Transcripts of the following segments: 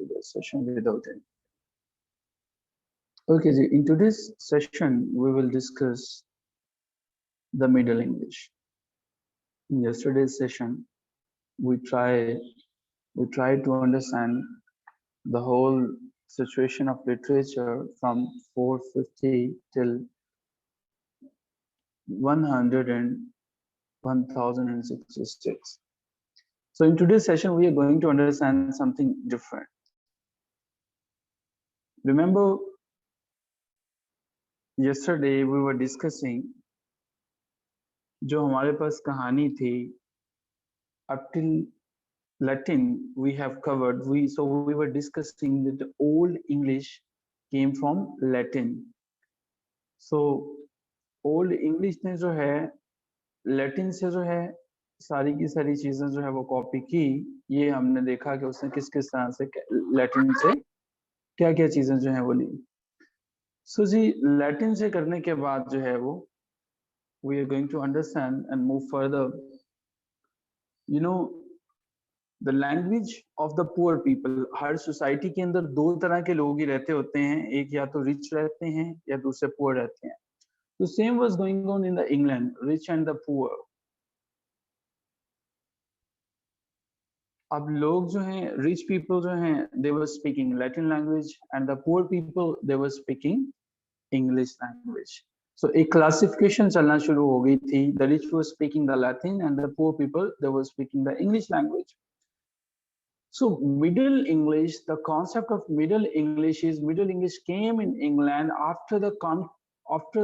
today's session without any. Okay, ji, in today's session, we will discuss the Middle English. In yesterday's session, we tried to understand the whole situation of literature from 450 till 100 and 1066. So in today's session, we are going to understand something different. Remember, yesterday we were discussing जो हमारे पास कहानी थी up till Latin we have covered. We were discussing that the old English came from Latin. So old English ने जो है Latin से जो है सारी की सारी चीजें जो है वो कॉपी की. ये हमने देखा कि उसने किस किस तरह से Latin से क्या क्या चीजें जो है वो ली. So जी Latin से करने के बाद जो है वो we are going to understand and move further. You know, the language of the poor people. Her society के अंदर दो तरह के लोग ही रहते होते हैं, एक या तो रिच रहते हैं या दूसरे पुअर रहते हैं. तो same was going on in the England, rich and the poor. अब लोग जो हैं रिच पीपल जो हैं they were speaking Latin language and the poor people they were speaking English language. So एक क्लासिफिकेशन चलना शुरू हो गई थी. The rich were speaking the Latin and the poor people they were speaking the English language. So Middle English, the concept of Middle English is Middle English came in England after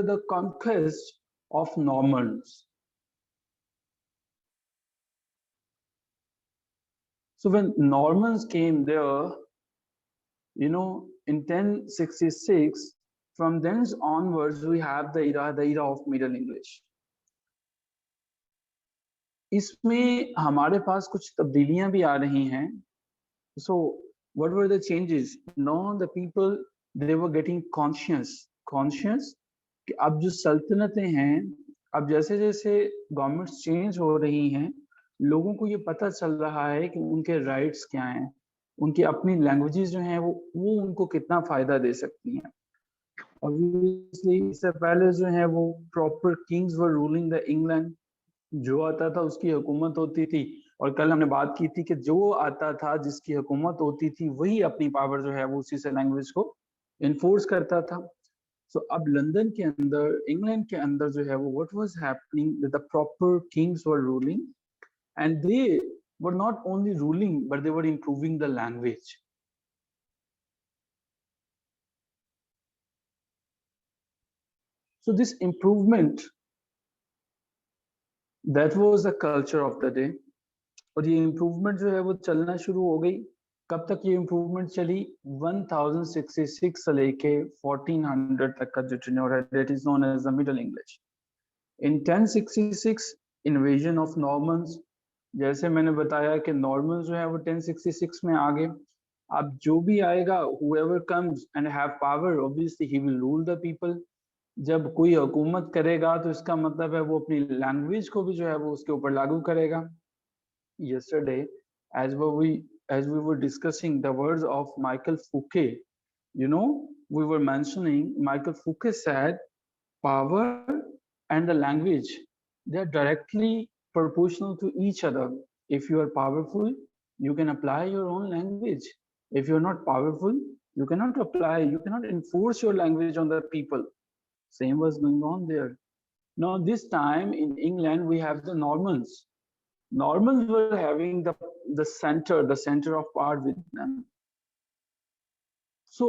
the conquest of Normans. So when Normans came there, you know, in 1066, from then onwards we have the era of Middle English. इसमें हमारे पास कुछ तब्दीलियां भी आ रही हैं. So what were the changes? Now the people they were getting conscious कि अब जो सल्तनतें हैं, अब जैसे जैसे गवर्नमेंट्स चेंज हो रही हैं, लोगों को ये पता चल रहा है कि उनके राइट्स क्या हैं, उनकी अपनी लैंग्वेजेस जो हैं वो उनको कितना फायदा दे सकती हैं. ऑब्वियसली इससे पहले जो है वो proper Kings were ruling the England. जो आता था उसकी हुकूमत होती थी, और कल हमने बात की थी कि जो आता था जिसकी हुकूमत होती थी वही अपनी पावर जो है वो उसी से लैंग्वेज को इन्फोर्स करता था. सो अब लंदन के अंदर, इंग्लैंड के अंदर जो है वो what was happening, the proper Kings were ruling and they were not only ruling but they were improving the language. So this improvement that was the culture of the day. और ये improvement जो है वो चलना शुरू हो गई. कब तक ये इम्प्रूवमेंट चली? 1066 से लेके 1400 तक का जो टेन्योर है that is known as the Middle English. In 1066 invasion of Normans, जैसे मैंने बताया कि नॉर्मन्स जो है वो 1066 में आ गए. अब जो भी आएगा, whoever comes and have power, obviously he will rule the people. जब कोई हुकूमत करेगा तो इसका मतलब है वो अपनी लैंग्वेज को भी जो है वो उसके ऊपर लागू करेगा. Yesterday, as we were discussing the words of Michael Foucault, you know, we were mentioning Michael Foucault said power and the language, they are directly proportional to each other. If you are powerful, you can apply your own language. If you are not powerful, you cannot enforce your language on the people. Same was going on there. Now this time in England we have the Normans. Normans were having the center of power with them. So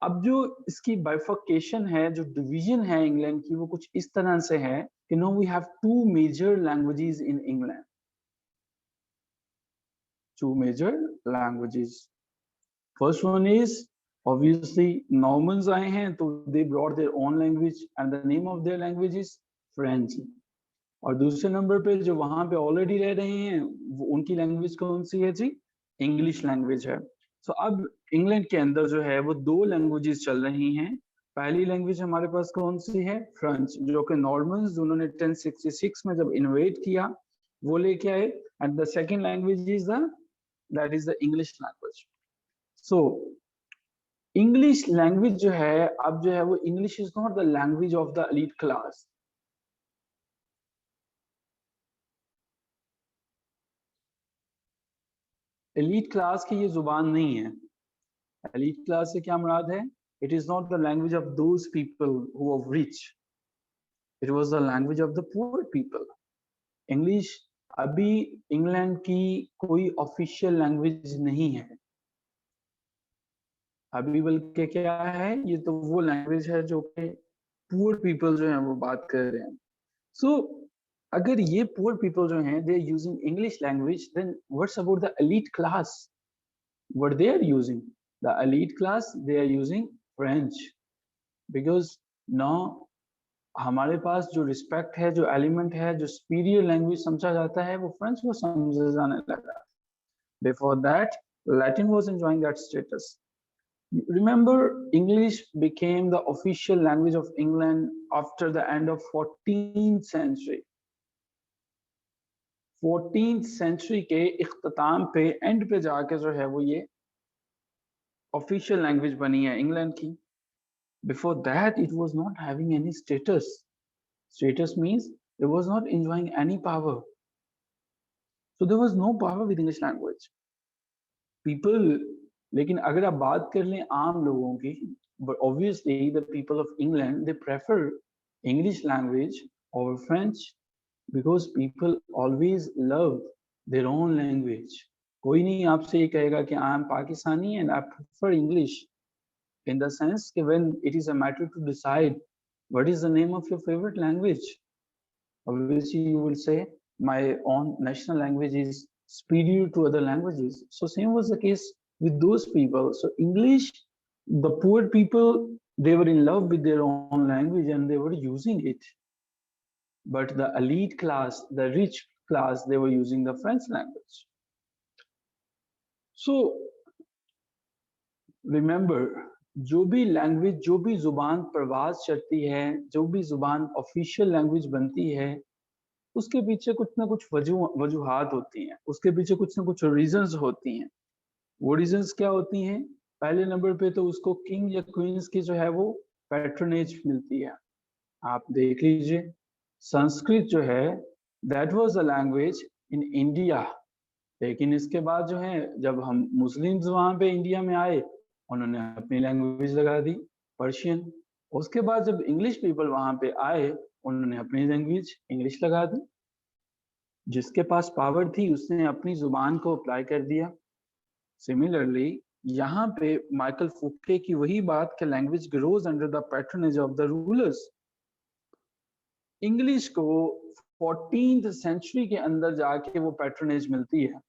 अब जो इसकी bifurcation है, जो division है England की, वो कुछ इस तरह से है कि now we have two major languages in England. Two major languages. First one is obviously Normans आए हैं तो they brought their own language and the name of their language is French. और दूसरे नंबर पे जो वहां पे ऑलरेडी रह रहे हैं वो उनकी लैंग्वेज कौन सी है जी? इंग्लिश लैंग्वेज है. सो अब इंग्लैंड के अंदर जो है वो दो लैंग्वेजेस चल रही हैं. पहली लैंग्वेज हमारे पास कौन सी है? फ्रेंच, जो कि नॉर्मन्स जिन्होंने 1066 में जब इन्वेड किया वो लेके आए. And the second language is the English language. So English language जो है, अब जो है वो English is not the language of the elite class. Elite class की ये जुबान नहीं है। एलीट क्लास से क्या मुराद है? It is not the language of those people who are rich, it was the language of the poor people. English अभी इंग्लैंड की कोई ऑफिशियल लैंग्वेज नहीं है अभी, बल्कि क्या है, ये तो वो लैंग्वेज है जो कि पुअर पीपल जो हैं वो बात कर रहे हैं। सो अगर ये पुअर पीपल जो हैं they are using English language, then what's about the elite class? What they are using? The elite class they are using French, because now हमारे पास जो रिस्पेक्ट है, जो एलिमेंट है, जो सुपीरियर लैंग्वेज समझा जाता है, वो फ्रेंच को समझा जाने लगा। Before that Latin was enjoying that status. Remember, English became the official language of England after the end of 14th century. 14th century के इख्तिताम पे, एंड पे जाके जो है वो ये ऑफिशियल लैंग्वेज बनी है इंग्लैंड की। Before that, it was not having any status. Status means it was not enjoying any power. So there was no power with English language. People, लेकिन अगर आप बात कर लें आम लोगों की, but obviously the people of England, they prefer English language over French because people always love their own language. कोई नहीं आपसे ये कहेगा कि I am Pakistani and I prefer English, in the sense कि when it is a matter to decide what is the name of your favorite language, obviously you will say my own national language is superior to other languages. So same was the case with those people. So English, the poor people, they were in love with their own language and they were using it. But the elite class, the rich class, they were using the French language. So remember, जो भी language, जो भी जुबान परवाज चढ़ती है, जो भी जुबान ऑफिशियल लैंग्वेज बनती है, उसके पीछे कुछ ना कुछ वजूहात होती हैं, उसके पीछे कुछ ना कुछ रीजंस होती हैं। वो रीजंस क्या होती हैं? पहले नंबर पे तो उसको किंग या क्वींस की जो है वो पैट्रोनेज मिलती है। आप देख लीजिए, संस्कृत जो है that was a language in India, लेकिन इसके बाद जो है जब हम मुस्लिम्स वहां पे इंडिया में आए, उन्होंने अपनी लैंग्वेज लगा दी पर्शियन। उसके बाद जब इंग्लिश पीपल वहां पे आए, उन्होंने अपनी लैंग्वेज इंग्लिश लगा दी। जिसके पास पावर थी उसने अपनी जुबान को अप्लाई कर दिया। सिमिलरली यहाँ पे माइकल फुके की वही बात कि language grows under the patronage of the rulers. English को 14th सेंचुरी के अंदर जाके वो पैट्रनेज मिलती है,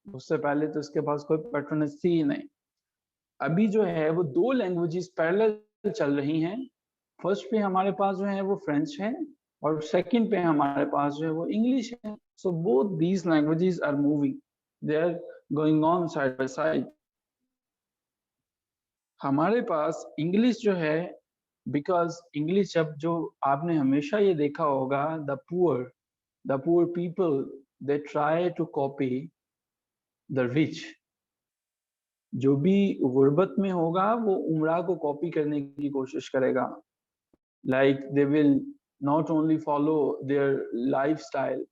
उससे पहले तो इसके पास कोई पैट्रनेज थी ही नहीं। अभी जो है वो दो लैंग्वेजेस पैरेलल चल रही हैं। फर्स्ट पे हमारे पास जो है वो फ्रेंच है और सेकंड पे हमारे पास जो है वो इंग्लिश है। So both these languages are moving, they are going on side by side. हमारे पास इंग्लिश जो है, बिकॉज इंग्लिश, अब जो आपने हमेशा ये देखा होगा, the poor people they try to copy the rich. जो भी गुर्बत में होगा वो उमरा को कॉपी करने की कोशिश करेगा। Like they will not only follow their lifestyle.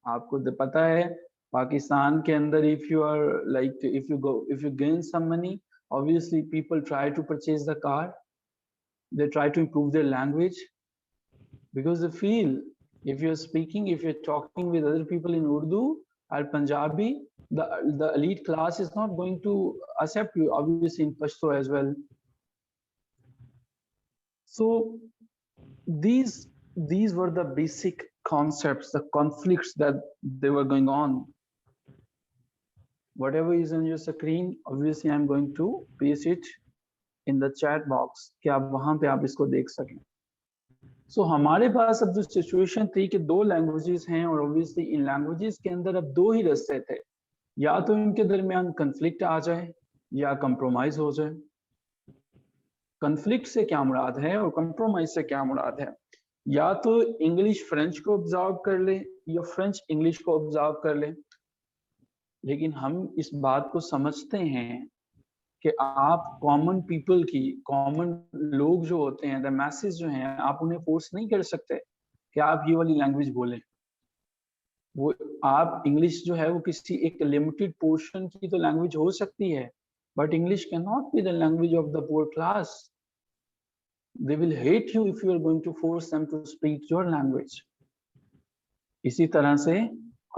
आपको तो पता है पाकिस्तान के अंदर if you are like if you gain some money, obviously people try to purchase the car, they try to improve their language because they feel if you're speaking, if you're talking with other people in Urdu or Punjabi, the elite class is not going to accept you, obviously in Pashto as well. So these were the basic concepts, the conflicts that they were going on. Whatever is on your screen, obviously I'm going to paste it in the chat box कि आप वहां पे आप इसको देख सकें। सो हमारे पास अब जो सिचुएशन थी कि दो लैंग्वेजेस हैं और ऑब्वियसली इन लैंग्वेजेस के अंदर अब दो ही रास्ते थे, या तो इनके दरमियान कन्फ्लिक्ट आ जाए या कंप्रोमाइज हो जाए। कन्फ्लिक्ट से क्या मुराद है और कंप्रोमाइज से क्या मुराद है? या तो इंग्लिश फ्रेंच को ऑब्जर्व कर ले या फ्रेंच इंग्लिश को ऑब्जर्व कर ले। लेकिन हम इस बात को समझते हैं कि आप कॉमन पीपल की, कॉमन लोग जो होते हैं, द मैसेज जो हैं, आप उन्हें फोर्स नहीं कर सकते कि आप ये वाली लैंग्वेज बोलें। वो आप इंग्लिश जो है वो किसी एक लिमिटेड पोर्शन की तो लैंग्वेज हो सकती है, but English can not be the language of the poor class. They will hate you if you are going to force them to speak your language. इसी तरह से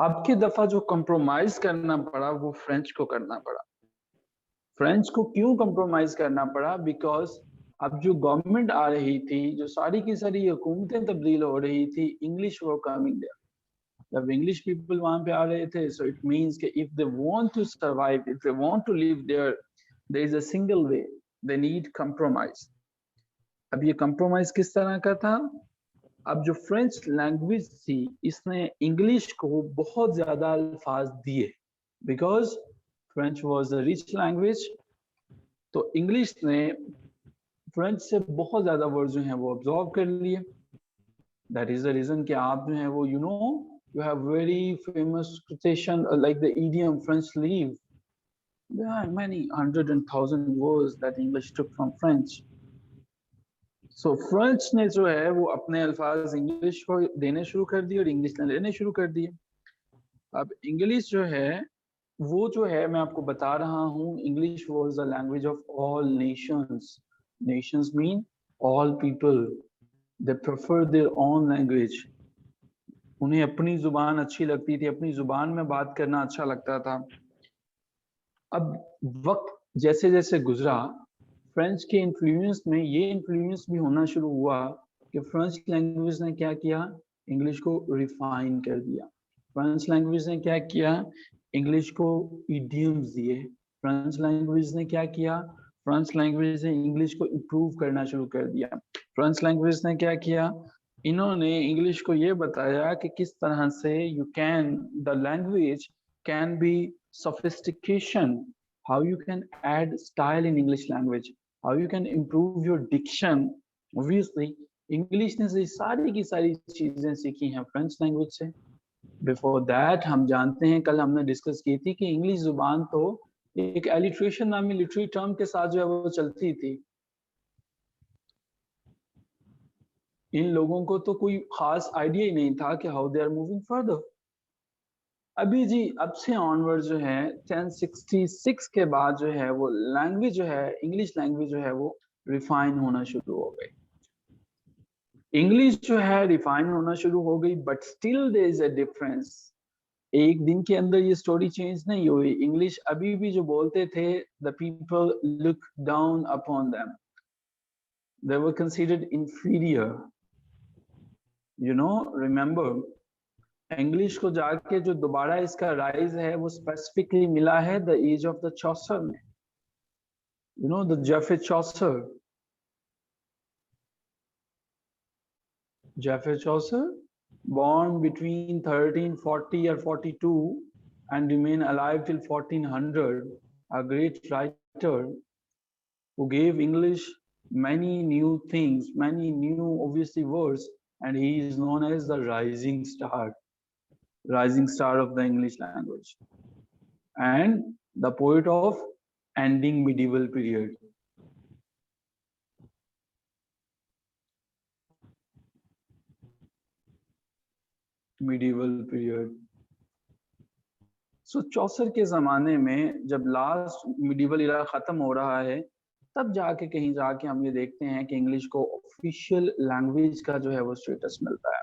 अब की दफा जो कंप्रोमाइज करना पड़ा वो फ्रेंच को करना पड़ा। फ्रेंच को क्यों कंप्रोमाइज करना पड़ा? बिकॉज अब जो गवर्नमेंट आ रही थी, जो सारी की सारी हुकूमतें तब्दील हो रही थी, इंग्लिश वर कमिंग देयर। जब इंग्लिश पीपल वहां पे आ रहे थे, सो इट मींस कि if they want to survive, if they want to live there is a single way, they need compromise. अब ये कंप्रोमाइज किस तरह का था? अब जो फ्रेंच लैंग्वेज थी, इसने इंग्लिश को बहुत ज्यादा अल्फाज दिए, because French was a rich language. तो इंग्लिश ने फ्रेंच से बहुत ज्यादा वर्ड जो हैं वो ऑब्जॉर्व कर लिए। दैट इज द रीजन कि आप जो है वो you have very famous quotation like the idiom French leave. There are many hundred and thousand words that English took from French. So French ने जो है वो अपने अल्फाज इंग्लिश को देने शुरू कर दिए और इंग्लिश ने लेने शुरू कर दिए। अब इंग्लिश जो है वो जो है मैं आपको बता रहा हूँ, English was the language of all Nations. Nations mean all people, they prefer there own language. उन्हें अपनी जुबान अच्छी लगती थी, अपनी जुबान में बात करना अच्छा लगता था। अब वक्त जैसे जैसे गुजरा, फ्रेंच के इन्फ्लुएंस में ये इन्फ्लुएंस भी होना शुरू हुआ कि फ्रेंच लैंग्वेज ने क्या किया? इंग्लिश को रिफाइन कर दिया। फ्रेंच लैंग्वेज ने क्या किया? इंग्लिश को इडियम्स दिए। फ्रेंच लैंग्वेज ने क्या किया? फ्रेंच लैंग्वेज ने इंग्लिश को इम्प्रूव करना शुरू कर दिया। फ्रेंच लैंग्वेज ने क्या किया? इन्होंने इंग्लिश को ये बताया कि किस तरह से you can, the language can be sophistication, how you can add style in English language, how you can improve your diction. Obviously, English ने सारी की सारी चीजें सीखी हैं फ्रेंच लैंग्वेज से। बिफोर दैट हम जानते हैं, कल हमने डिस्कस की थी कि इंग्लिश जुबान तो एक एलिट्रेशन नामी लिटरेरी टर्म के साथ जो है वो चलती थी। इन लोगों को तो कोई खास आइडिया ही नहीं था कि how they are moving further. अभी जी अब से ऑनवर्ड जो है 1066 के बाद जो है वो लैंग्वेज जो है, इंग्लिश लैंग्वेज जो है वो रिफाइन होना शुरू हो गई। इंग्लिश जो है रिफाइन होना शुरू हो गई, but still there is a difference. एक दिन के अंदर ये स्टोरी चेंज नहीं हुई। इंग्लिश अभी भी जो बोलते थे, the people look down upon them, they were considered inferior. Remember, English को जाके जो दोबारा इसका राइज है वो स्पेसिफिकली मिला है the age of the Chaucer में। The Geoffrey Chaucer, born between 1340 or 42 and remain alive till 1400, a great writer who gave English many new things, many new obviously words, and he is known as the rising star of the English language, and the poet of ending medieval period. medieval period. सो चौसर के ज़माने में जब last medieval इरा ख़त्म हो रहा है, तब जाके कहीं जाके हम ये देखते हैं कि इंग्लिश को ऑफिशियल लैंग्वेज का जो है वो स्टेटस मिलता है।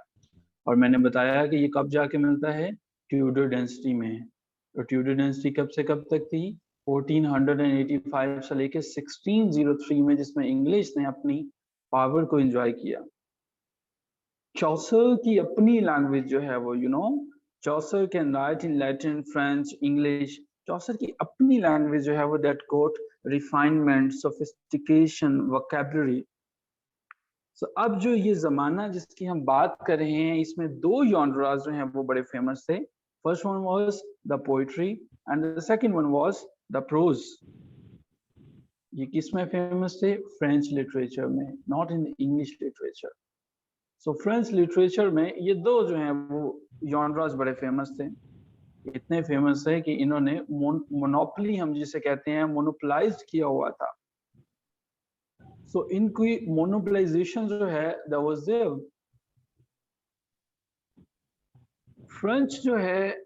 और मैंने बताया कि ये कब जाके मिलता है? ट्यूडर डेंसिटी में। तो ट्यूडर डेंसिटी कब से कब तक थी? 1485 से लेके 1603 में, जिसमें इंग्लिश ने अपनी पावर को एंजॉय किया। चौसर की अपनी लैंग्वेज जो है वो Chaucer can write in Latin, French, English. Chaucer की अपनी लैंग्वेज जो है वो that got refinement, sophistication, vocabulary. So अब जो ये जमाना जिसकी हम बात कर रहे हैं, इसमें दो जॉनरास जो हैं वो बड़े फेमस थे। First one was the poetry and the second one was the prose. ये किसमें फेमस थे? फ्रेंच लिटरेचर में, not in English literature. So French literature में ये दो जो हैं वो जॉनरास बड़े फेमस थे। इतने फेमस है कि इन्होंने मोनोपोली हम जिसे कहते हैं मोनोपोलाइज किया हुआ था। सो इनकी मोनोपोलाइजेशन जो है दैट वाज देयर। फ्रेंच जो है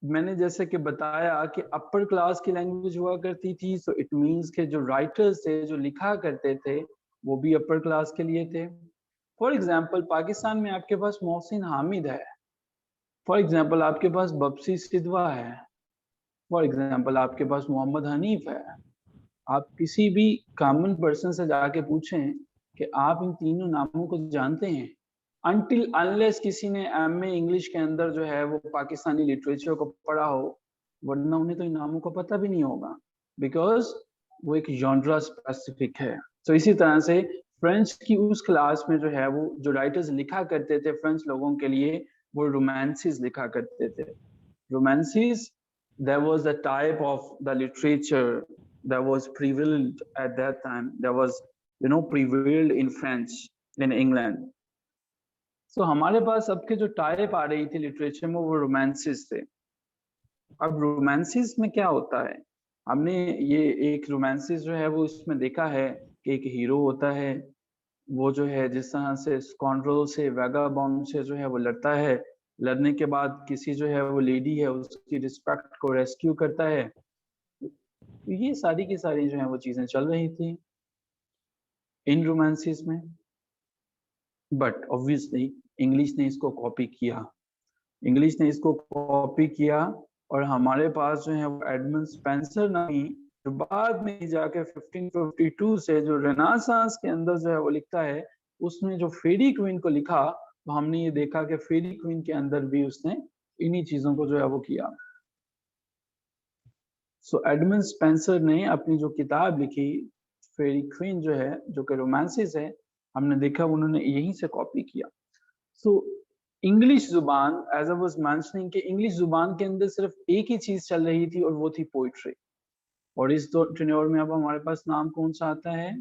मैंने जैसे कि बताया कि अपर क्लास की लैंग्वेज हुआ करती थी, सो इट मींस के जो राइटर्स थे जो लिखा करते थे वो भी अपर क्लास के लिए थे। फॉर एग्जांपल पाकिस्तान में आपके पास मोहसिन हामिद है, फॉर एग्जांपल आपके पास बप्सी सिद्धवा है, फॉर एग्जांपल आपके पास मोहम्मद हनीफ है। आप किसी भी कॉमन पर्सन से जाके पूछें कि आप इन तीनों नामों को जानते हैं, अनटिल अनलेस किसी ने एमए इंग्लिश के अंदर जो है वो पाकिस्तानी लिटरेचर को पढ़ा हो, वरना उन्हें तो इन नामों को पता भी नहीं होगा, बिकॉज वो एक जॉनरा स्पेसिफिक है। तो इसी तरह से फ्रेंच की उस क्लास में जो है वो जो राइटर्स लिखा करते थे फ्रेंच लोगों के लिए, वो रोमांसिस लिखा करते थे। Romances, there was a type of the literature that was prevalent at that time, that was prevailed in French in England. So हमारे पास अब के जो टाइप आ रही थी लिटरेचर में वो रोमांसिस थे। अब रोमांसिस में क्या होता है, हमने ये एक रोमांसिस जो है वो इसमें देखा है कि एक हीरो होता है, वो जो है जिस तरह से स्कॉन्ड्रल से वैगाबॉन्ड से जो है वो लड़ता है, लड़ने के बाद किसी जो है वो लेडी है उसकी रिस्पेक्ट को रेस्क्यू करता है। ये सारी की सारी जो है वो चीजें चल रही थी इन रोमांसिस में। बट ऑब्वियसली इंग्लिश ने इसको कॉपी किया, इंग्लिश ने इसको कॉपी किया, और हमारे पास जो है वो एडमंड स्पेंसर नामी जो बाद में जाके 1552 से जो रेनेसांस के अंदर जो है वो लिखता है, उसने जो फेरी क्वीन को लिखा, तो हमने ये देखा कि फेरी क्वीन के अंदर भी उसने इन्हीं चीजों को जो है वो किया। सो एडमंड स्पेंसर ने अपनी जो किताब लिखी फेरी क्वीन जो है, जो कि रोमांसिस है, हमने देखा उन्होंने यहीं से कॉपी किया। सो इंग्लिश जुबान, एज आई वाज मेंशनिंग, कि इंग्लिश जुबान के अंदर सिर्फ एक ही चीज चल रही थी और वो थी पोइट्री। और इस टेन्योर में अब हमारे पास नाम कौन सा आता है,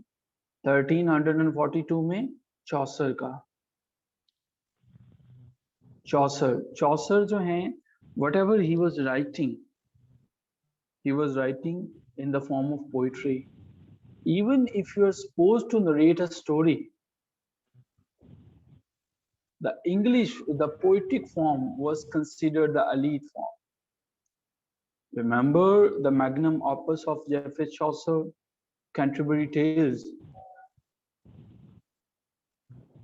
1342 में चौसर का। चौसर जो है, what ever he was writing, he was writing in the form of poetry. Even if you are supposed to narrate a story, the English, the poetic form was considered the elite form. Remember the magnum opus of Geoffrey Chaucer, Canterbury Tales.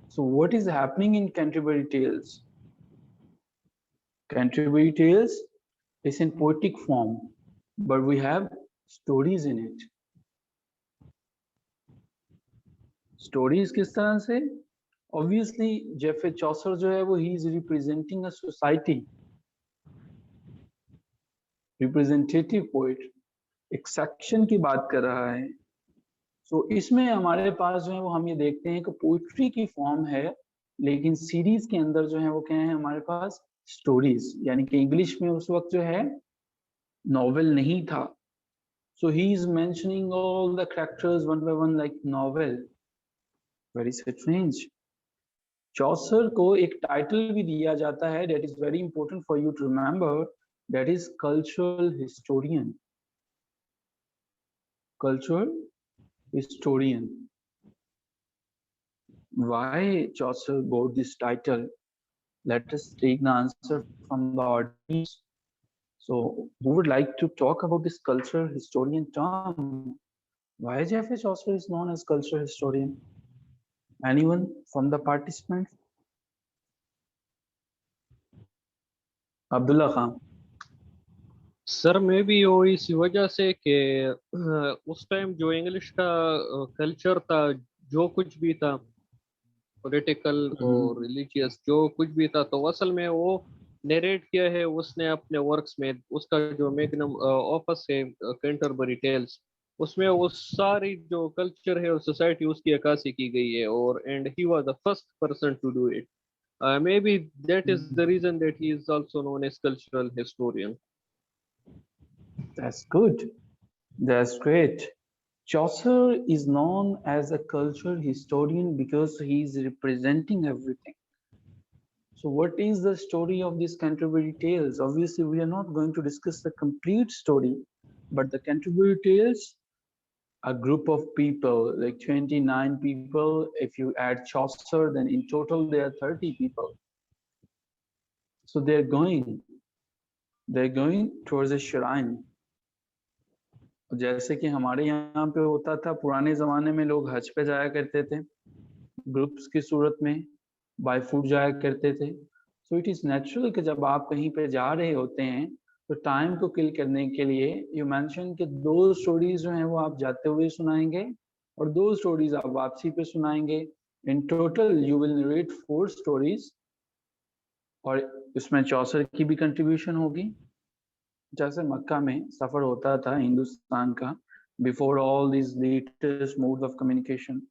So what is happening in Canterbury Tales? Canterbury Tales is in poetic form, but we have stories in it. Stories किस तरह से? Obviously, Geoffrey Chaucer जो है वो he is representing a society, representative poet, एक section की बात कर रहा है। सो इसमें हमारे पास जो है वो हम ये देखते हैं कि पोइट्री की फॉर्म है, लेकिन सीरीज के अंदर जो है वो क्या है हमारे पास, स्टोरीज, यानी कि इंग्लिश में उस वक्त जो है नॉवेल नहीं था। So he is mentioning all the characters one by one like novel, very strange. Chaucer को एक टाइटल भी दिया जाता है, that is very important for you to remember, that is cultural historian, cultural historian. Why Chaucer got this title? Let us take the answer from the audience. So, who would like to talk about this cultural historian term? Why Geoffrey Chaucer is known as cultural historian? Anyone from the participants? Abdullah Khan. Sir मैं भी वो इसी वजह से कि उस time जो English का कल्चर था, जो कुछ भी था पॉलिटिकल और रिलीजियस, जो कुछ भी था, तो असल में वो नरेट किया है उसने अपने वर्क्स में। उसका जो मैग्नम ऑपस है कैंटरबरी टेल्स, उसमें वो सारी जो कल्चर है और सोसाइटी उसकी अक्कासी की गई है, और and he was the first person to do it. Maybe that is the reason that he is also known as cultural historian. That's good. That's great. Chaucer is known as a cultural historian because he is representing everything. So what is the story of these Canterbury Tales? Obviously, we are not going to discuss the complete story, but the Canterbury Tales, a group of people, like 29 people. If you add Chaucer, then in total there are 30 people. So they're going towards a shrine. जैसे कि हमारे यहाँ पे होता था, पुराने जमाने में लोग हज पे जाया करते थे, ग्रुप्स की सूरत में, बाय फुट जाया करते थे. सो इट इज नेचुरल कि जब आप कहीं पे जा रहे होते हैं तो टाइम को किल करने के लिए यू मेंशन कि 2 स्टोरीज जो हैं वो आप जाते हुए सुनाएंगे और 2 स्टोरीज आप वापसी पे सुनाएंगे. In total you will narrate 4 stories और इसमें चौसर की भी कंट्रीब्यूशन होगी. जैसे मक्का में सफर होता था हिंदुस्तान का before all this latest modes of communication.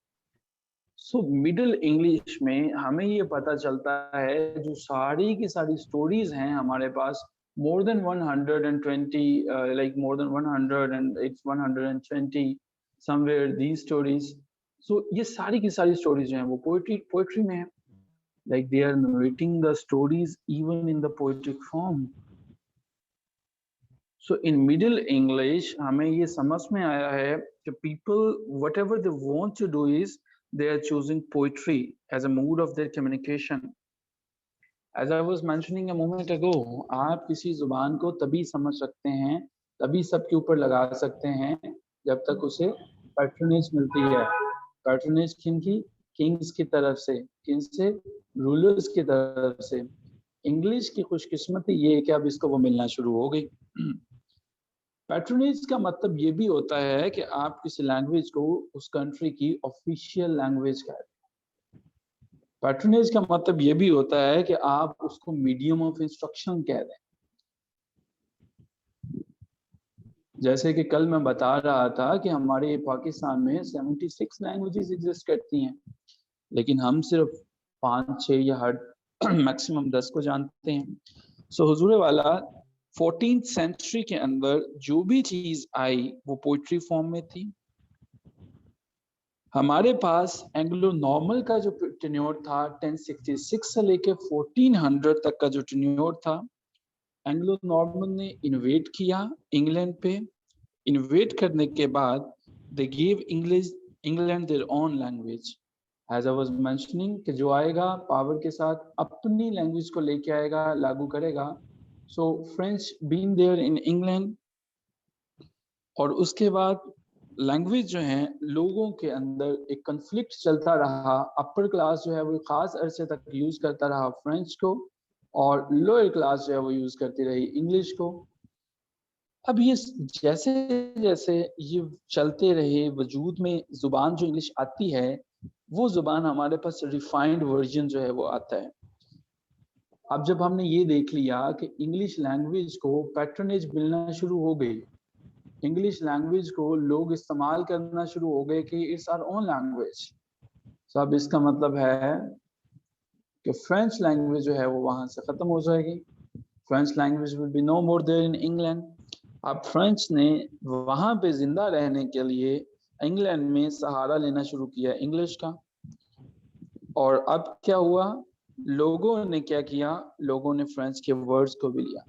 So middle English में हमें ये पता चलता है जो सारी की सारी स्टोरीज हैं हमारे पास, more than 120 like more than 100 and it's 120 somewhere these stories. So ये सारी की सारी स्टोरीज जो हैं वो पोएट्री में है, like they are narrating the stories even in the poetic form. So in middle English हमें ये समझ में आया है कि people whatever they want to do is they are choosing poetry as a mode of their communication. As I was mentioning a moment ago, आप किसी जुबान को तभी समझ सकते हैं, तभी सबके ऊपर लगा सकते हैं जब तक उसे पैट्रोनेज मिलती है. पैट्रोनेज किनकी? किंग्स की तरफ से. किन से? रूलर्स की तरफ से. इंग्लिश की खुशकिस्मती ये है कि अब इसको वो मिलना शुरू हो गई. पैट्रोनेज का मतलब ये भी होता है कि आप किसी लैंग्वेज को उस कंट्री की ऑफिशियल लैंग्वेज कह रहे हैं. पैट्रोनेज का मतलब ये भी होता है कि आप उसको मीडियम ऑफ इंस्ट्रक्शन कह रहे हैं. जैसे कि कल मैं बता रहा था कि हमारे पाकिस्तान में 76 लैंग्वेजेस एग्जिस्ट करती हैं, लेकिन हम सिर्फ 5-6 या हर मैक्सिमम 10 को जानते हैं. सो हुजूर वाला 14th सेंचुरी के अंदर जो भी चीज आई वो पोइट्री फॉर्म में थी. हमारे पास एंग्लो नॉर्मल का जो टेन्योर था 1066 से लेके 1400 तक का जो टेन्योर था, एंग्लो नॉर्मल ने इन्वेट किया इंग्लैंड पे. इन्वेट करने के बाद they give England their own language. As I was mentioning कि जो आएगा पावर के साथ अपनी लैंग्वेज को लेके आएगा, लागू करेगा. So French been there in England. और उसके बाद लैंग्वेज जो है लोगों के अंदर एक कन्फ्लिक्ट चलता रहा. अपर क्लास जो है वो खास अरसे तक यूज करता रहा फ्रेंच को और लोअर क्लास जो है वो यूज करती रही इंग्लिश को. अब ये जैसे जैसे ये चलते रहे वजूद में जुबान जो इंग्लिश आती है वो जुबान हमारे पास रिफाइंड वर्जन जो है वो आता है. अब जब हमने ये देख लिया कि इंग्लिश लैंग्वेज को पैट्रनेज मिलना शुरू हो गई, इंग्लिश लैंग्वेज को लोग इस्तेमाल करना शुरू हो गए कि इट्स आवर ओन लैंग्वेज. तो अब इसका मतलब है कि फ्रेंच लैंग्वेज जो है वो वहां से खत्म हो जाएगी. French language will be no more there in England. अब फ्रेंच ने वहां पे जिंदा रहने के लिए इंग्लैंड में सहारा लेना शुरू किया इंग्लिश का. और अब क्या हुआ, लोगों ने क्या किया, लोगों ने फ्रेंच के वर्ड्स को भी लिया.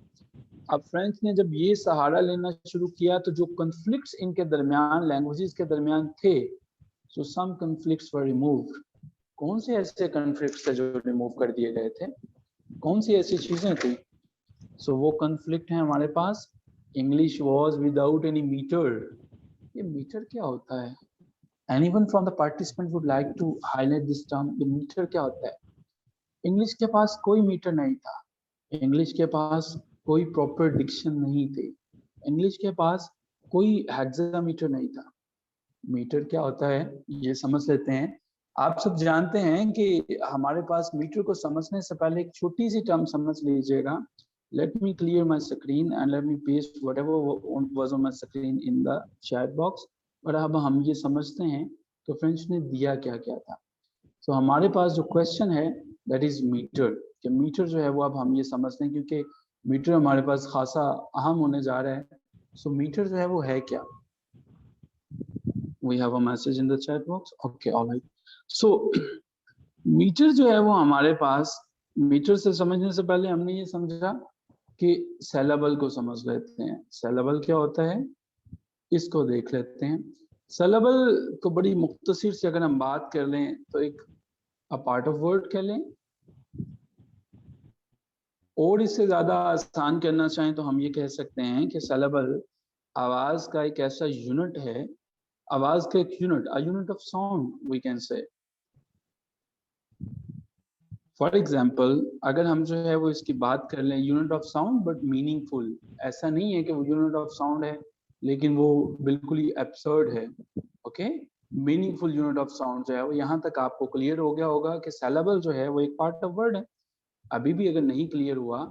अब फ्रेंच ने जब ये सहारा लेना शुरू किया तो जो कॉन्फ्लिक्ट्स इनके दरमियान लैंग्वेजेस के दरमियान थे, सो सम कॉन्फ्लिक्ट्स वर रिमूव्ड. कौन से ऐसे कॉन्फ्लिक्ट्स थे जो रिमूव कर दिए गए थे? कौन सी ऐसी चीजें थी? सो वो कॉन्फ्लिक्ट है हमारे पास, English was without any meter. ये मीटर क्या होता है? Anyone from the participant would like to highlight this term. ये मीटर क्या होता है? इंग्लिश के पास कोई मीटर नहीं था. इंग्लिश के पास कोई प्रॉपर डिक्शन नहीं थे. इंग्लिश के पास कोई हेक्सामीटर नहीं था. मीटर क्या होता है ये समझ लेते हैं. आप सब जानते हैं कि हमारे पास मीटर को समझने से पहले एक छोटी सी टर्म समझ लीजिएगा. Let me clear my screen and let me paste whatever was on my screen in the chat box. और अब हम ये समझते हैं कि फ्रेंच ने दिया क्या क्या था. तो हमारे पास जो क्वेश्चन है दैट इज मीटर. कि मीटर जो है वो अब हम ये समझते हैं क्योंकि मीटर हमारे पास खासा अहम होने जा रहा है. सो मीटर जो है वो है क्या? We have a message in the chat box. Okay, all right. So meter जो है वो हमारे पास मीटर से समझने से पहले हमने ये समझा कि सिलेबल को समझ लेते हैं। सिलेबल क्या होता है इसको देख लेते हैं। सिलेबल को बड़ी मुख्तसर से अगर हम बात कर लें तो एक अ पार्ट ऑफ वर्ड कह लें, और इससे ज्यादा आसान करना चाहें तो हम ये कह सकते हैं कि सिलेबल आवाज का एक ऐसा यूनिट है, आवाज का एक unit, a unit of sound we can say. For example अगर हम जो है वो इसकी बात कर लें unit of sound but meaningful, ऐसा नहीं है कि वो यूनिट ऑफ साउंड है लेकिन वो बिल्कुल ही एब्सर्ड है। Okay, meaningful unit of sound जो है वो, यहाँ तक आपको क्लियर हो गया होगा कि सिलेबल जो है वो एक पार्ट ऑफ वर्ड है। अभी भी अगर नहीं क्लियर हुआ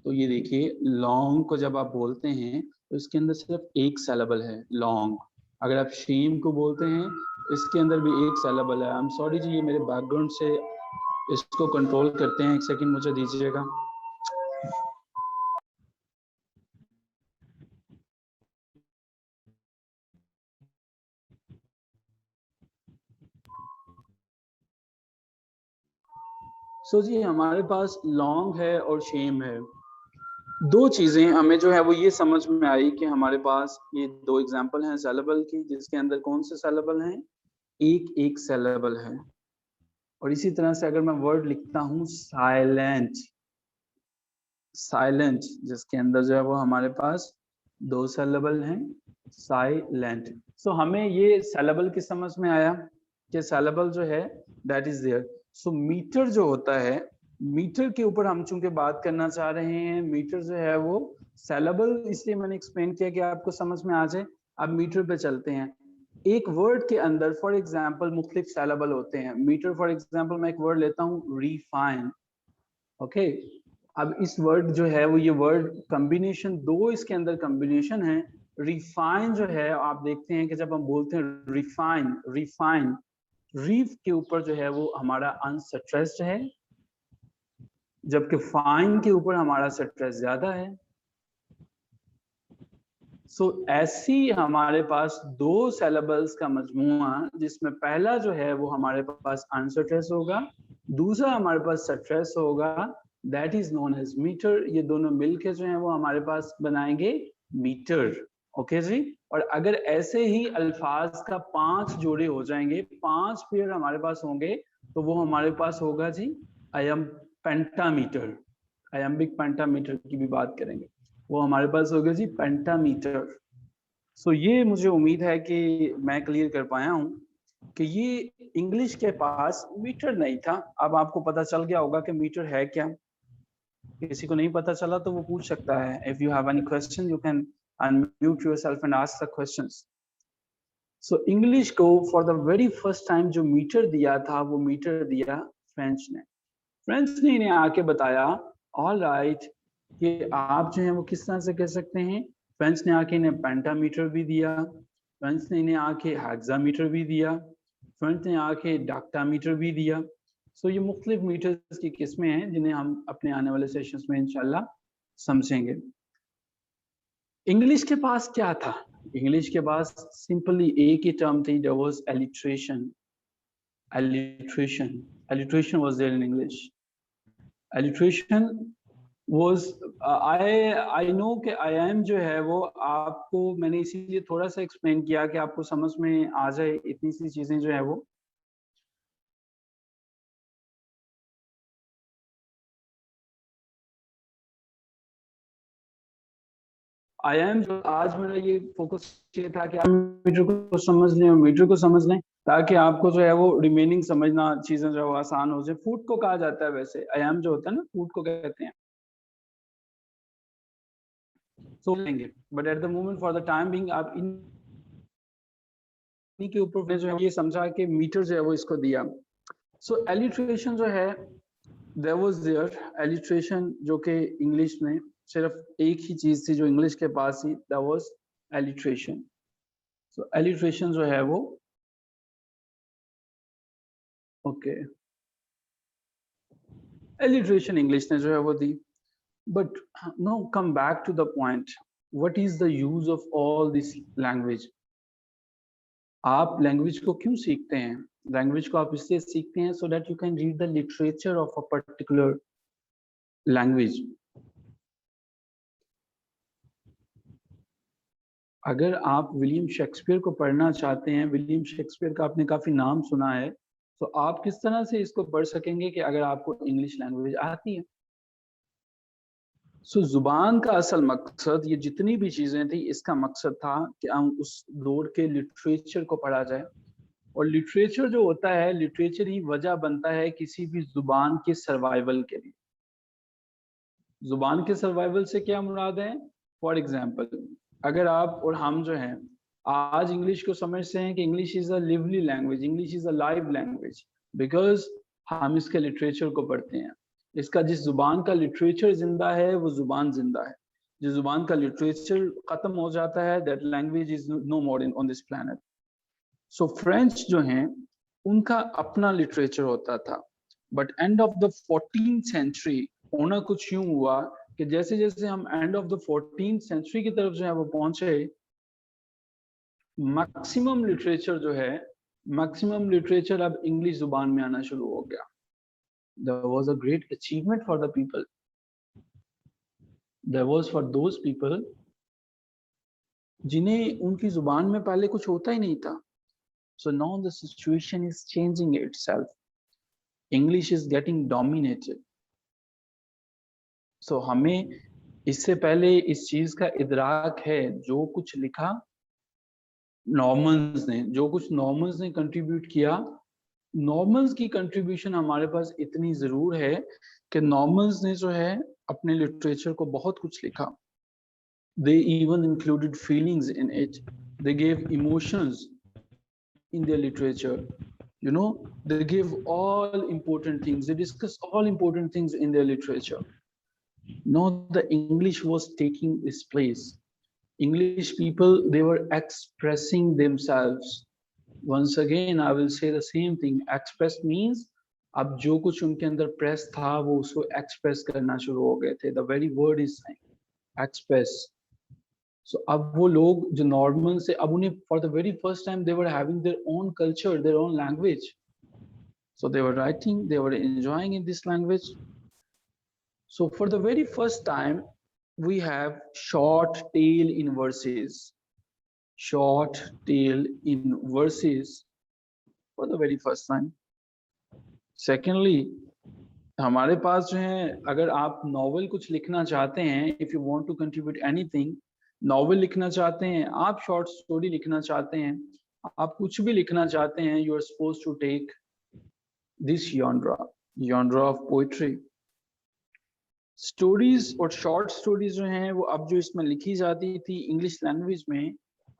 तो ये देखिए, लॉन्ग को जब आप बोलते हैं तो इसके अंदर सिर्फ एक सिलेबल है लॉन्ग। अगर आप शेम को बोलते हैं इसके अंदर भी एक सिलेबल है। आई एम सॉरी जी, ये मेरे बैकग्राउंड से, इसको कंट्रोल करते हैं, एक सेकंड मुझे दीजिएगा। सो जी हमारे पास लॉन्ग है और शेम है। दो चीजें हमें जो है वो ये समझ में आई कि हमारे पास ये दो एग्जांपल हैं सिलेबल की, जिसके अंदर कौन से सिलेबल हैं, एक एक सिलेबल है। और इसी तरह से अगर मैं वर्ड लिखता हूँ साइलेंट, साइलेंट जिसके अंदर जो है वो हमारे पास दो सिलेबल हैं, साइलेंट। सो हमें ये सिलेबल की समझ में आया कि सिलेबल जो है that is there. So meter जो होता है, मीटर के ऊपर हम चूंकि बात करना चाह रहे हैं, मीटर जो है वो सिलेबल, इसलिए मैंने एक्सप्लेन किया कि आपको समझ में आ जाए। अब मीटर पे चलते हैं। एक वर्ड के अंदर फॉर एग्जाम्पल मुख्तलिफ सिलेबल होते हैं। मीटर फॉर एग्जाम्पल मैं एक वर्ड लेता हूँ रिफाइन, ओके। अब इस वर्ड जो है वो, ये वर्ड कॉम्बिनेशन, दो इसके अंदर कॉम्बिनेशन है। रिफाइन जो है आप देखते हैं कि जब हम बोलते हैं रिफाइन, रिफाइन, रीफ के ऊपर जो है वो हमारा अनस्ट्रेस्ड है, जबकि फाइन के ऊपर हमारा स्ट्रेस ज्यादा है। सो ऐसी हमारे पास दो सिलेबल्स का मजमुआ, जिसमें पहला जो है वो हमारे पास अनस्ट्रेस होगा, दूसरा हमारे पास स्ट्रेस होगा, that is known as meter. ये दोनों मिलके जो है वो हमारे पास बनाएंगे मीटर। ओके जी। और अगर ऐसे ही अल्फाज का 5 जोड़े हो जाएंगे, 5 पेयर हमारे पास होंगे, तो वो हमारे पास होगा जी आयम पेंटामीटर। आयम्बिक पेंटामीटर की भी बात करेंगे, वो हमारे पास होगा जी पेंटामीटर। सो ये मुझे उम्मीद है कि मैं क्लियर कर पाया हूँ कि ये इंग्लिश के पास मीटर नहीं था। अब आपको पता चल गया होगा कि मीटर है क्या। किसी को नहीं पता चला तो वो पूछ सकता है। If you have any question you can unmute yourself and ask the questions. So English को for the very first time जो मीटर दिया था वो मीटर दिया फ्रेंच ने। फ्रेंच ने इन्हें आके बताया ऑल राइट कि आप जो है वो किस तरह से कह सकते हैं। फ्रेंच ने आके इन्हें पेंटामीटर भी दिया, फ्रेंच ने इन्हें आके हेक्सामीटर भी दिया, फ्रेंच ने आके डाक्टामीटर भी दिया। सो ये मुख्तलिफ मीटर्स की किस्में हैं जिन्हें हम अपने आने वाले सेशंस में इंशाल्लाह समझेंगे। इंग्लिश के पास क्या था? इंग्लिश के पास सिंपली एक ही टर्म थी, that was alliteration. Alliteration was there in English. Alliteration was I know कि I am जो है वो आपको मैंने इसीलिए थोड़ा सा एक्सप्लेन किया कि आपको समझ में आ जाए इतनी सी चीजें जो है वो। आई एम जो आज मेरा ये फोकस ये था कि आप मीटर को समझ लें और मीटर को समझ लें, ताकि आपको जो है वो रिमेनिंग समझना चीजें जो है वो आसान हो जाए। फूड को कहा जाता है वैसे, आई एम जो होता है ना, फूड को कहते हैं। सो लेंगे, but at the moment for the time being आप इन्हीं के ऊपर जो है ये समझा कि मीटर जो है वो इसको दिया। सो एलिट्रेशन जो है देयर वाज देयर एलिट्रेशन, जो कि इंग्लिश में सिर्फ एक ही चीज थी जो इंग्लिश के पास थी, that was alliteration. So alliteration जो है वो ओके, एलिट्रेशन इंग्लिश ने जो है वो दी। But no, come back to the point, what is the use of all this language? आप लैंग्वेज को क्यों सीखते हैं? लैंग्वेज को आप इसलिए सीखते हैं so that you can read the literature of a particular language. अगर आप विलियम शेक्सपियर को पढ़ना चाहते हैं, विलियम शेक्सपियर का आपने काफी नाम सुना है, तो आप किस तरह से इसको पढ़ सकेंगे कि अगर आपको इंग्लिश लैंग्वेज आती है। सो जुबान का असल मकसद, ये जितनी भी चीजें थी, इसका मकसद था कि हम उस दौर के लिटरेचर को पढ़ा जाए। और लिटरेचर जो होता है, लिटरेचर ही वजह बनता है किसी भी जुबान के सर्वाइवल के लिए। जुबान के सर्वाइवल से क्या मुराद है? फॉर एग्जाम्पल, अगर आप और हम जो हैं आज इंग्लिश को समझते हैं कि English is a lively language, English is a live language, because हम इसके लिटरेचर को पढ़ते हैं। इसका जिस जुबान का लिटरेचर जिंदा है वो जुबान जिंदा है। जिस जुबान का लिटरेचर खत्म हो जाता है, that language is no more in on this planet. So French जो हैं उनका अपना लिटरेचर होता था, but end of the 14th century होना कुछ यूं हुआ कि जैसे जैसे हम and of the 14th century की तरफ जो है वो पहुंचे, मैक्सिमम लिटरेचर जो है, मैक्सिमम लिटरेचर अब इंग्लिश जुबान में आना शुरू हो गया। There was a great achievement for the people. There was for those people जिन्हें उनकी जुबान में पहले कुछ होता ही नहीं था। So now the situation is changing itself. English is getting dominated. So हमें इससे पहले इस चीज का इदराक है, जो कुछ लिखा नॉर्मन्स ने, जो कुछ नॉर्मन्स ने कंट्रीब्यूट किया, नॉर्मन्स की कंट्रीब्यूशन हमारे पास इतनी जरूर है कि नॉर्मन्स ने जो है अपने लिटरेचर को बहुत कुछ लिखा। They even included feelings in it. They gave emotions in their literature. You know, they gave all important things. They discuss all important things in their literature. Now the English was taking its place. English people, they were expressing themselves. Once again, I will say the same thing. Express means अब जो कुछ उनके अंदर press था वो उसको express करना शुरू हो गए थे। The very word is express. So अब वो लोग जो नॉर्मल से, अब उन्हें for the very first time they were having their own culture, their own language. So they were writing, they were enjoying in this language. So for the very first time, we have short tale in verses. Short tale in verses for the very first time. Secondly, हमारे पास जो है, अगर आप novel कुछ लिखना चाहते हैं, if you want to contribute anything, novel लिखना चाहते हैं आप, शॉर्ट स्टोरी लिखना चाहते हैं आप, कुछ भी लिखना चाहते हैं, you are supposed to take this genre of poetry. Stories और शॉर्ट स्टोरीज जो हैं वो अब जो इसमें लिखी जाती थी इंग्लिश लैंग्वेज में,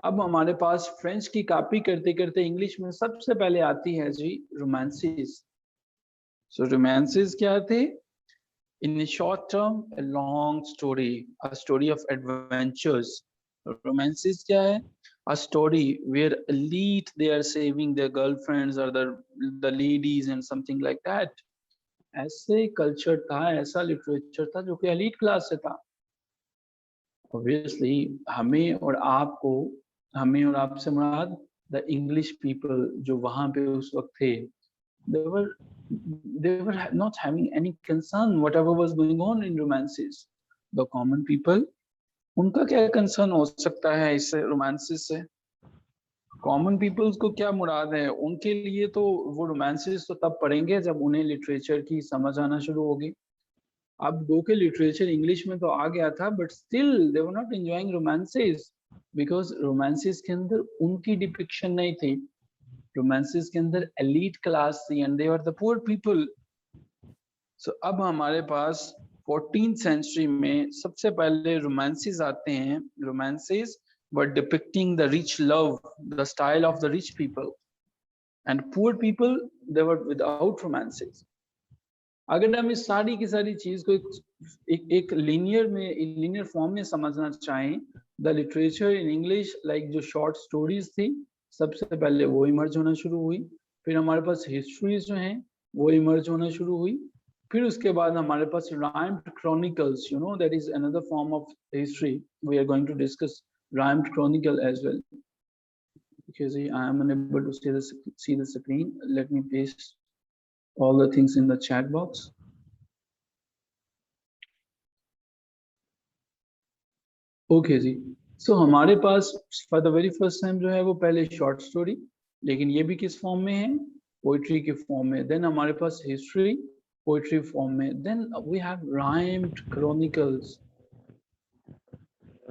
अब हमारे पास फ्रेंच की कॉपी करते करते इंग्लिश में सबसे पहले आती है जी रोमांसेस। सो रोमांसेस क्या थे? In a short term, a long story, a story of adventures. Romances क्या है? A story where elite they are saving their girlfriends or the ladies and something like that. ऐसे कल्चर था, ऐसा literature था जो कि एलीट क्लास से था। ऑब्वियसली हमें और आपको, हमें और आपसे मुराद द इंग्लिश पीपल जो वहां पे उस वक्त थे, they were not having any concern whatever was going on in romances. The common people, उनका क्या कंसर्न हो सकता है इससे, रोमांसेस से? कॉमन पीपल्स को क्या मुराद है? उनके लिए तो वो रोमांसेस तो तब पढ़ेंगे जब उन्हें लिटरेचर की समझ आना शुरू होगी। अब दो के लिटरेचर इंग्लिश में तो आ गया था, but still they were not enjoying romances, because romances के अंदर उनकी डिपिक्शन नहीं थी। रोमांसेस के अंदर एलीट क्लास थी and they were the poor people. So अब हमारे पास 14th सेंचुरी में सबसे पहले रोमांसेस आते हैं। Romances were depicting the rich love, the style of the rich people, and poor people, they were without romances. अगर हम इस सारी की सारी चीज को एक लीनियर फॉर्म में समझना चाहें, the literature in English like जो शॉर्ट स्टोरीज थी, सबसे पहले वो इमर्ज होना शुरू हुई। फिर हमारे पास हिस्ट्रीज जो हैं वो इमर्ज होना शुरू हुई। फिर उसके बाद हमारे पास rhymed chronicles, you know, that is another form of history. We are going to discuss rhymed chronicle as well. Because I am unable to see the screen. Let me paste all the things in the chat box. Okay जी, so हमारे पास for the very first time जो है वो पहले short story, लेकिन ये भी किस फॉर्म में है, पोइट्री के फॉर्म में। देन हमारे पास हिस्ट्री पोइट्री फॉर्म में। Then we have rhymed chronicles.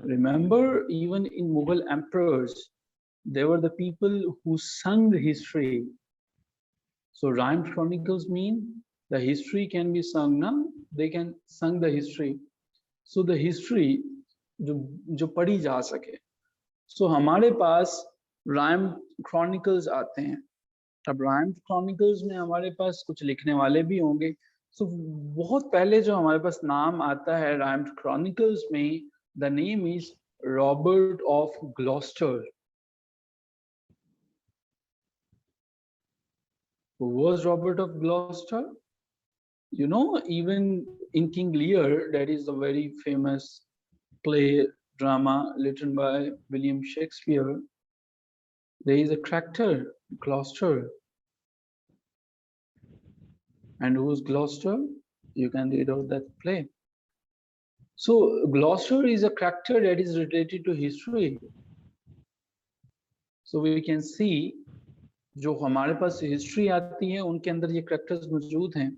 Remember, even in Mughal emperors, they were the people who sung the history. So rhymed chronicles mean the history can be sung, na? They can sung the history. So the history जो पढ़ी जा सके। So हमारे पास rhymed chronicles आते हैं। अब rhymed chronicles में हमारे पास कुछ लिखने वाले भी होंगे। So बहुत पहले जो हमारे पास नाम आता है rhymed chronicles में, the name is Robert of Gloucester. Who was Robert of Gloucester? You know, even in King Lear, that is a very famous play drama written by William Shakespeare. There is a character, Gloucester. And who's Gloucester? You can read out that play. So Gloucester is a character that is related to history. So we can see जो हमारे पास history आती है उनके अंदर ये characters मौजूद हैं।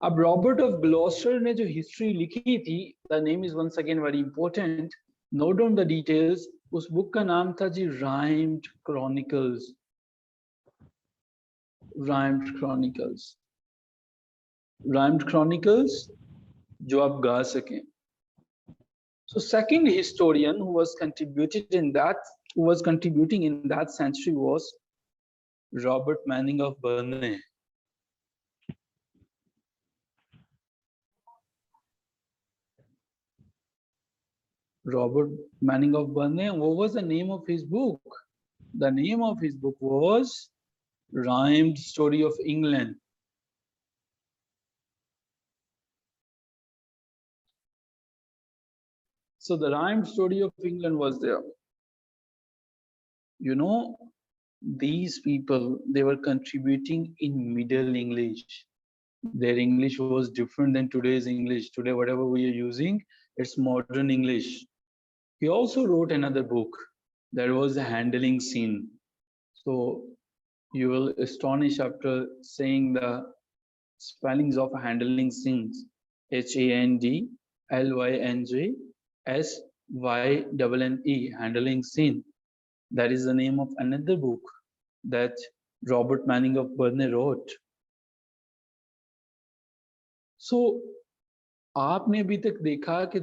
अब रॉबर्ट ऑफ ग्लॉस्टर ने जो हिस्ट्री लिखी थी, the name is once again very important, note down the details. उस बुक का नाम था जी rhymed chronicles. Rhymed chronicles, rhymed chronicles जो आप गा सकें। So second historian who was contributing in that century was Robert Manning of Burney. Robert Manning of Burney. What was the name of his book? The name of his book was Rhymed Story of England. So the Rhymed Story of England was there. You know, these people, they were contributing in Middle English. Their English was different than today's English. Today, whatever we are using, it's modern English. He also wrote another book that was the handling scene. So you will astonish after saying the spellings of handling scenes. HANDLYNGSYNNE, handling scene. That is the name of another book that Robert Manning of Burney wrote. So आपने अभी तक देखा कि